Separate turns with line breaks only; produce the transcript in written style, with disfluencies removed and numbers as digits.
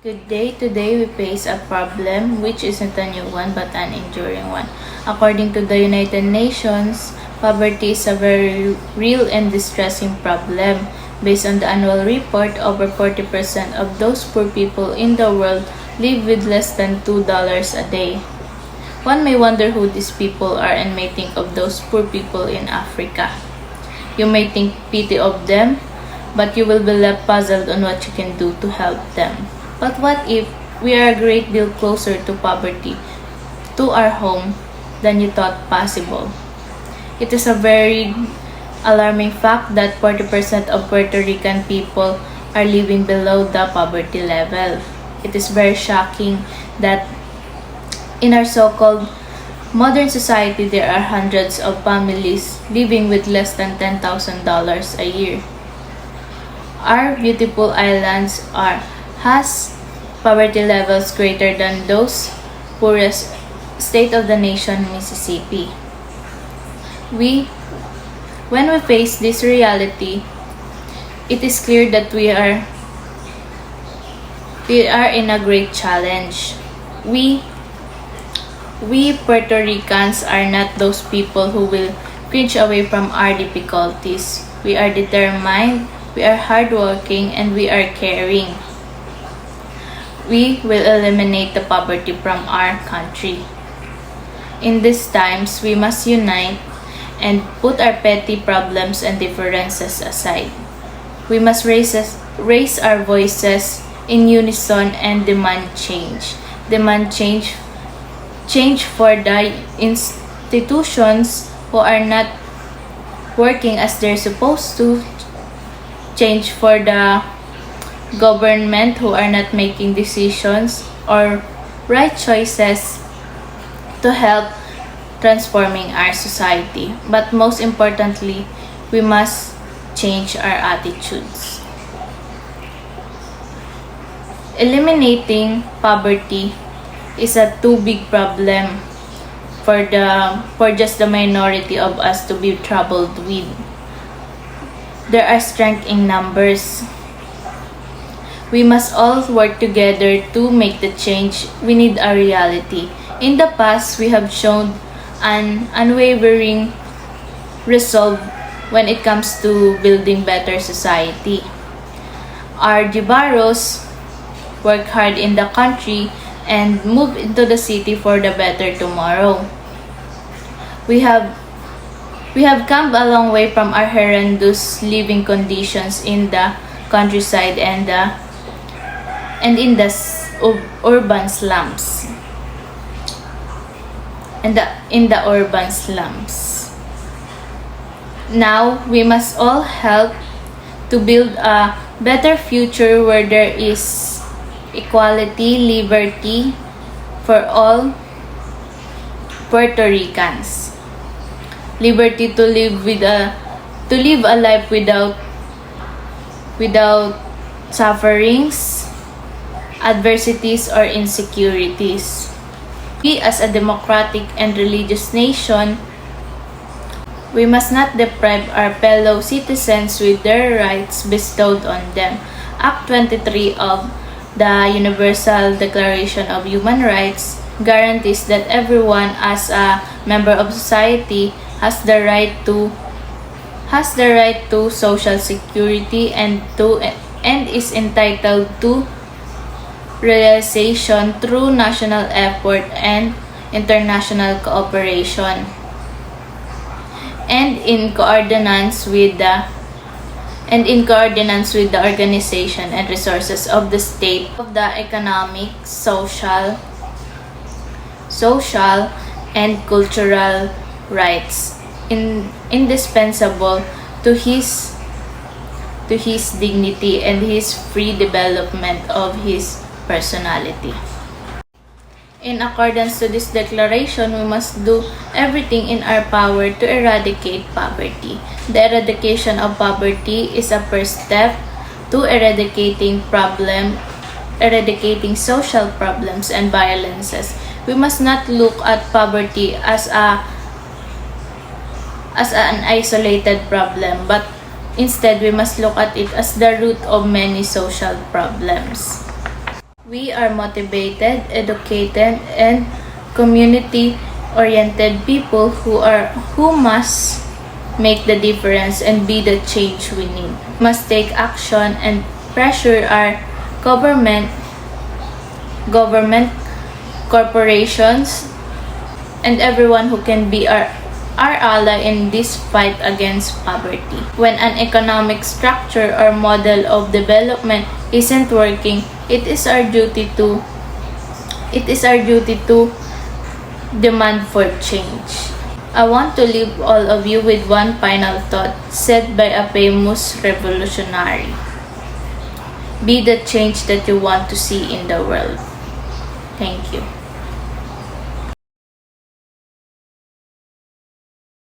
Good day. Today we face a problem which isn't a new one but an enduring one. According to the United Nations, poverty is a very real and distressing problem. Based on the annual report, over 40% of those poor people in the world live with less than $2 a day. One may wonder who these people are and may think of those poor people in Africa. You may think pity of them, but you will be left puzzled on what you can do to help them. But what if we are a great deal closer to poverty, to our home, than you thought possible? It is a very alarming fact that 40% of Puerto Rican people are living below the poverty level. It is very shocking that in our so-called modern society, there are hundreds of families living with less than $10,000 a year. Our beautiful islands has poverty levels greater than those poorest state of the nation, Mississippi. When we face this reality, it is clear that we are in a great challenge. We Puerto Ricans are not those people who will cringe away from our difficulties. We are determined, we are hardworking, and we are caring. We will eliminate the poverty from our country. In these times, we must unite and put our petty problems and differences aside. We must raise our voices in unison and demand change. Demand change for the institutions who are not working as they're supposed to. Change for the government who are not making decisions or right choices to help transforming our society. But most importantly, we must change our attitudes. Eliminating poverty is a too big problem for just the minority of us to be troubled with. There are strength in numbers. We must all work together to make the change we need a reality. In the past, we have shown an unwavering resolve when it comes to building better society. Our Jibaros work hard in the country and move into the city for the better tomorrow. We have come a long way from our horrendous living conditions in the countryside and in the urban slums. In the urban slums. Now, we must all help to build a better future where there is equality, liberty for all Puerto Ricans. Liberty to live a life without sufferings, adversities, or insecurities. We, as a democratic and religious nation, we must not deprive our fellow citizens with their rights bestowed on them. Act 23 of the Universal Declaration of Human Rights guarantees that everyone, as a member of society, has the right to social security and is entitled to realization through national effort and international cooperation, and in coordinates with the organization and resources of the state, of the economic, social and cultural rights indispensable to his dignity and his free development of his personality. In accordance to this declaration, we must do everything in our power to eradicate poverty. The eradication of poverty is a first step to eradicating social problems and violences. We must not look at poverty as an isolated problem, but instead we must look at it as the root of many social problems. We are motivated, educated, and community-oriented people who must make the difference and be the change we need. Must take action and pressure our government, corporations, and everyone who can be our ally in this fight against poverty. When an economic structure or model of development isn't working, it is our duty to demand for change. I want to leave all of you with one final thought said by a famous revolutionary. Be the change that you want to see in the world. Thank you.